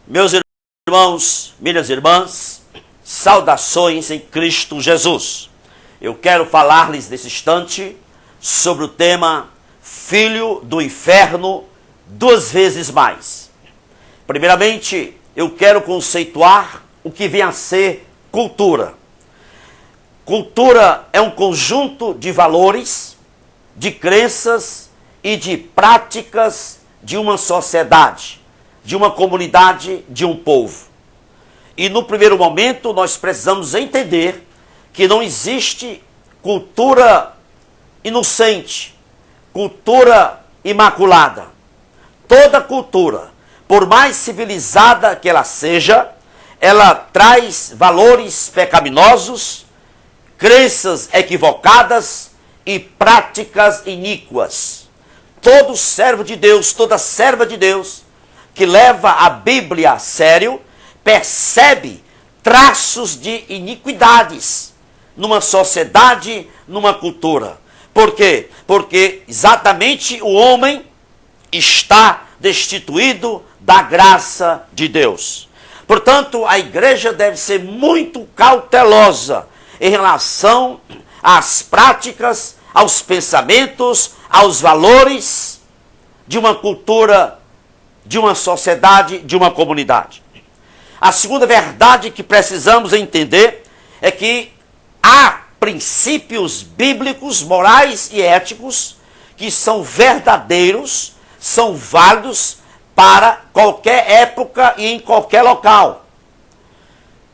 Meus irmãos, minhas irmãs, saudações em Cristo Jesus. Eu quero falar-lhes nesse instante sobre o tema Filho do Inferno, duas vezes mais. Primeiramente, eu quero conceituar o que vem a ser cultura. Cultura é um conjunto de valores, de crenças e de práticas de uma sociedade, de uma comunidade, de um povo. E no primeiro momento nós precisamos entender que não existe cultura inocente, cultura imaculada. Toda cultura, por mais civilizada que ela seja, ela traz valores pecaminosos, crenças equivocadas e práticas iníquas. Todo servo de Deus, toda serva de Deus que leva a Bíblia a sério, percebe traços de iniquidades numa sociedade, numa cultura. Por quê? Porque exatamente o homem está destituído da graça de Deus. Portanto, a igreja deve ser muito cautelosa em relação às práticas, aos pensamentos, aos valores de uma cultura, de uma sociedade, de uma comunidade. A segunda verdade que precisamos entender é que há princípios bíblicos, morais e éticos que são verdadeiros, são válidos para qualquer época e em qualquer local.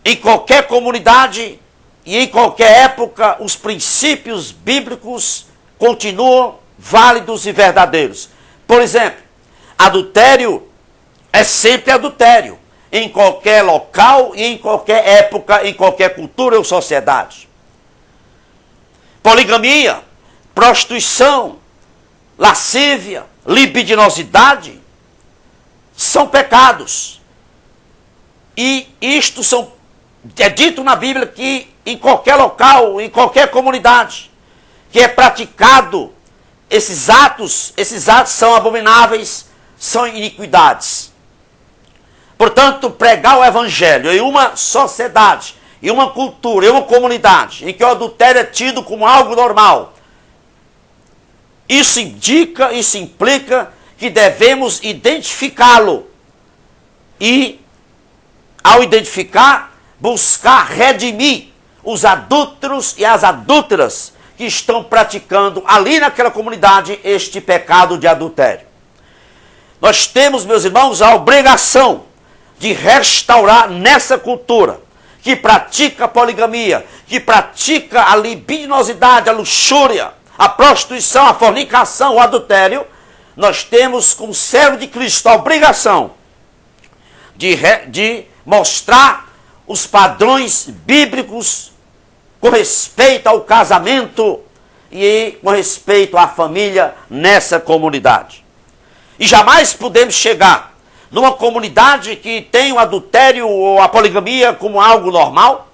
Em qualquer comunidade e em qualquer época, os princípios bíblicos continuam válidos e verdadeiros. Por exemplo, adultério é sempre adultério, em qualquer local e em qualquer época, em qualquer cultura ou sociedade. Poligamia, prostituição, lascívia, libidinosidade são pecados. E isto é dito na Bíblia que em qualquer local, em qualquer comunidade que é praticado esses atos são abomináveis, são iniquidades. Portanto, pregar o evangelho em uma sociedade, em uma cultura, em uma comunidade, em que o adultério é tido como algo normal, isso implica que devemos identificá-lo e, ao identificar, buscar redimir os adúlteros e as adúlteras que estão praticando ali naquela comunidade este pecado de adultério. Nós temos, meus irmãos, a obrigação de restaurar nessa cultura que pratica a poligamia, que pratica a libidinosidade, a luxúria, a prostituição, a fornicação, o adultério. Nós temos, como servo de Cristo, a obrigação de mostrar os padrões bíblicos com respeito ao casamento e com respeito à família nessa comunidade. E jamais podemos chegar numa comunidade que tem o adultério ou a poligamia como algo normal.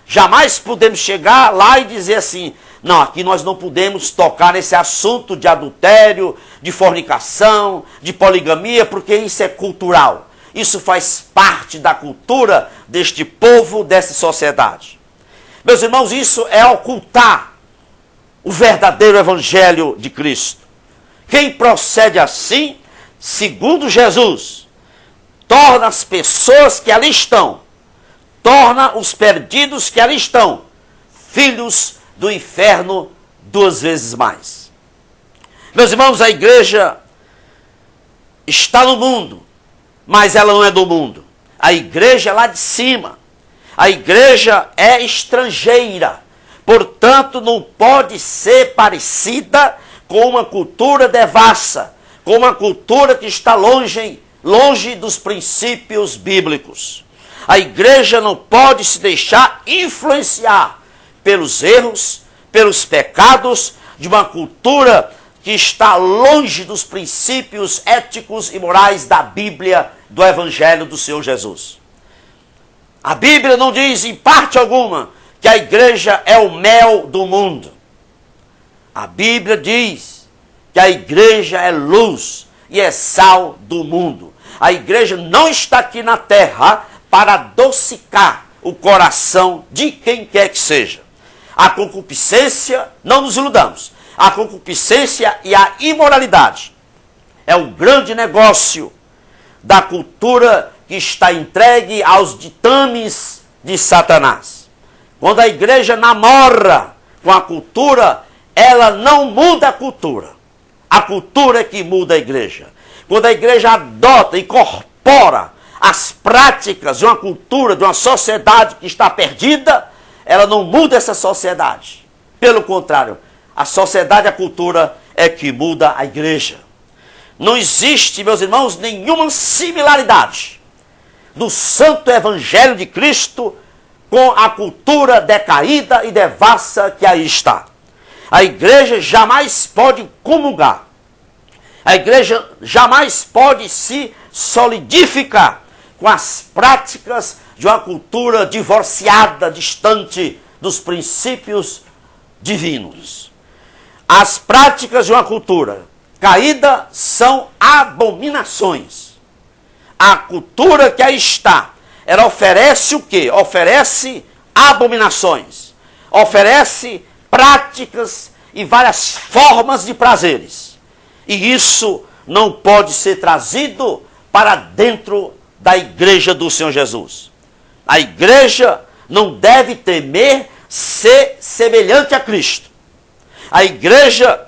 Jamais podemos chegar lá e dizer assim, não, aqui nós não podemos tocar nesse assunto de adultério, de fornicação, de poligamia, porque isso é cultural. Isso faz parte da cultura deste povo, dessa sociedade. Meus irmãos, isso é ocultar o verdadeiro evangelho de Cristo. Quem procede assim, segundo Jesus, torna as pessoas que ali estão, torna os perdidos que ali estão, filhos do inferno duas vezes mais. Meus irmãos, a igreja está no mundo, mas ela não é do mundo. A igreja é lá de cima. A igreja é estrangeira, portanto não pode ser parecida com uma cultura devassa, com uma cultura que está longe dos princípios bíblicos. A igreja não pode se deixar influenciar pelos erros, pelos pecados de uma cultura que está longe dos princípios éticos e morais da Bíblia, do Evangelho do Senhor Jesus. A Bíblia não diz em parte alguma que a igreja é o mel do mundo. A Bíblia diz que a igreja é luz e é sal do mundo. A igreja não está aqui na terra para adocicar o coração de quem quer que seja. A concupiscência, não nos iludamos, a concupiscência e a imoralidade é o grande negócio da cultura que está entregue aos ditames de Satanás. Quando a igreja namora com a cultura, ela não muda a cultura. A cultura é que muda a igreja. Quando a igreja adota, incorpora as práticas de uma cultura, de uma sociedade que está perdida, ela não muda essa sociedade. Pelo contrário, a sociedade, a cultura é que muda a igreja. Não existe, meus irmãos, nenhuma similaridade do santo evangelho de Cristo com a cultura decaída e devassa que aí está. A igreja jamais pode comungar. A igreja jamais pode se solidificar com as práticas de uma cultura divorciada, distante dos princípios divinos. As práticas de uma cultura caída são abominações. A cultura que aí está, ela oferece o quê? Oferece abominações. Oferece práticas e várias formas de prazeres. E isso não pode ser trazido para dentro da igreja do Senhor Jesus. A igreja não deve temer ser semelhante a Cristo. A igreja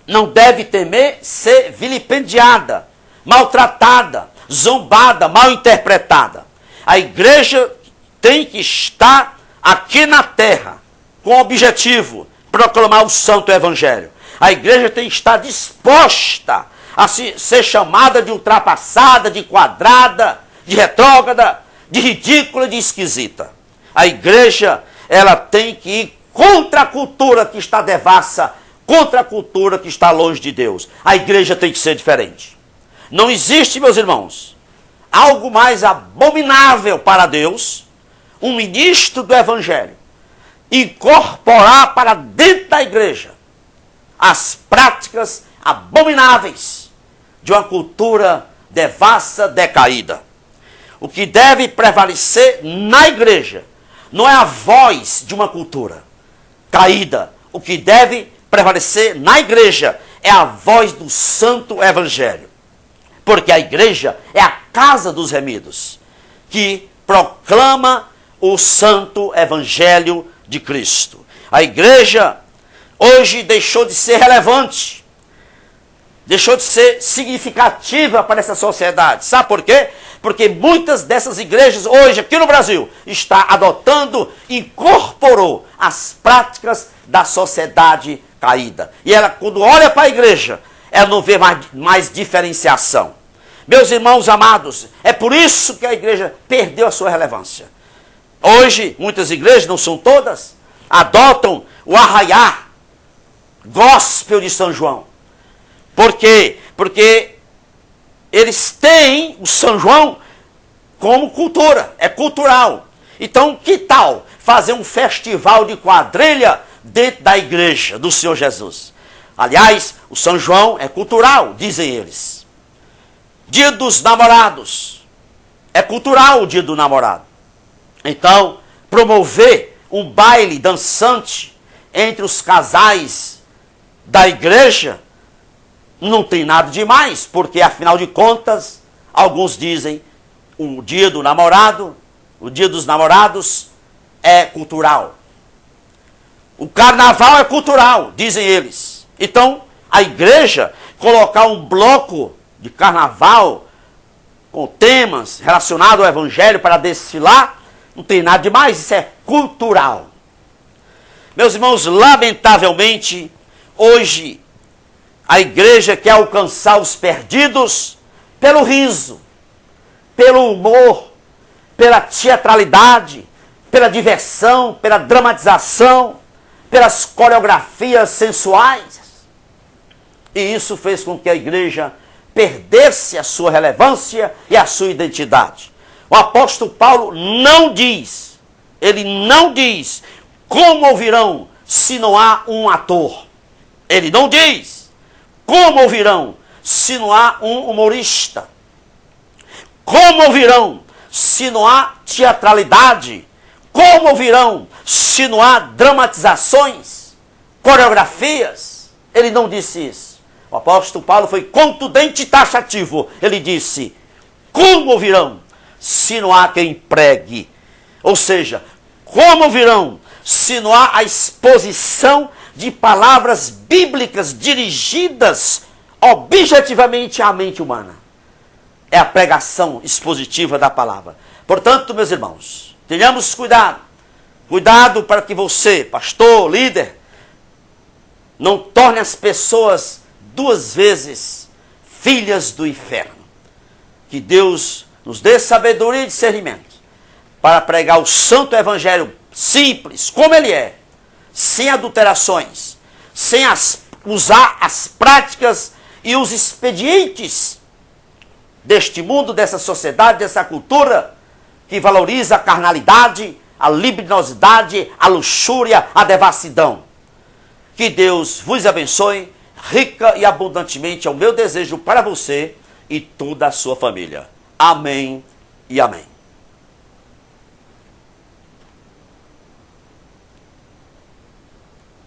não deve temer ser vilipendiada, maltratada, zombada, mal interpretada. A igreja tem que estar aqui na terra com o objetivo de proclamar o santo evangelho. A igreja tem que estar disposta a ser chamada de ultrapassada, de quadrada, de retrógrada, de ridícula, de esquisita. A igreja, ela tem que ir contra a cultura que está devassa, contra a cultura que está longe de Deus. A igreja tem que ser diferente. Não existe, meus irmãos, algo mais abominável para Deus, um ministro do evangelho, incorporar para dentro da igreja as práticas abomináveis de uma cultura devassa, decaída. O que deve prevalecer na igreja não é a voz de uma cultura caída. O que deve prevalecer na igreja é a voz do santo evangelho. Porque a igreja é a casa dos remidos, que proclama o santo evangelho de Cristo. A igreja hoje deixou de ser relevante, deixou de ser significativa para essa sociedade. Sabe por quê? Porque muitas dessas igrejas hoje aqui no Brasil está adotando, incorporou as práticas da sociedade caída. E ela, quando olha para a igreja, ela não vê mais diferenciação. Meus irmãos amados, é por isso que a igreja perdeu a sua relevância. Hoje, muitas igrejas, não são todas, adotam o arraiar gospel de São João. Por quê? Porque eles têm o São João como cultura, é cultural. Então, que tal fazer um festival de quadrilha dentro da igreja do Senhor Jesus? Aliás, o São João é cultural, dizem eles. Dia dos namorados, é cultural o dia do namorado. Então, promover um baile dançante entre os casais da igreja não tem nada demais, porque afinal de contas, alguns dizem o dia do namorado, o dia dos namorados é cultural. O carnaval é cultural, dizem eles. Então, a igreja colocar um bloco de carnaval com temas relacionados ao evangelho para desfilar, não tem nada demais, isso é cultural. Meus irmãos, lamentavelmente, hoje a igreja quer alcançar os perdidos pelo riso, pelo humor, pela teatralidade, pela diversão, pela dramatização, pelas coreografias sensuais. E isso fez com que a igreja perdesse a sua relevância e a sua identidade. O apóstolo Paulo não diz, ele não diz como ouvirão se não há um ator. Ele não diz como ouvirão se não há um humorista. Como ouvirão se não há teatralidade? Como ouvirão se não há dramatizações, coreografias? Ele não disse isso. O apóstolo Paulo foi contundente e taxativo. Ele disse: como ouvirão se não há quem pregue? Ou seja, como ouvirão se não há a exposição de palavras bíblicas dirigidas objetivamente à mente humana? É a pregação expositiva da palavra. Portanto, meus irmãos, tenhamos cuidado. Cuidado para que você, pastor, líder, não torne as pessoas duas vezes filhas do inferno. Que Deus nos dê sabedoria e discernimento para pregar o santo evangelho simples, como ele é, sem adulterações, sem usar as práticas e os expedientes deste mundo, dessa sociedade, dessa cultura que valoriza a carnalidade, a libidinosidade, a luxúria, a devassidão. Que Deus vos abençoe rica e abundantemente, é o meu desejo para você e toda a sua família. Amém e amém.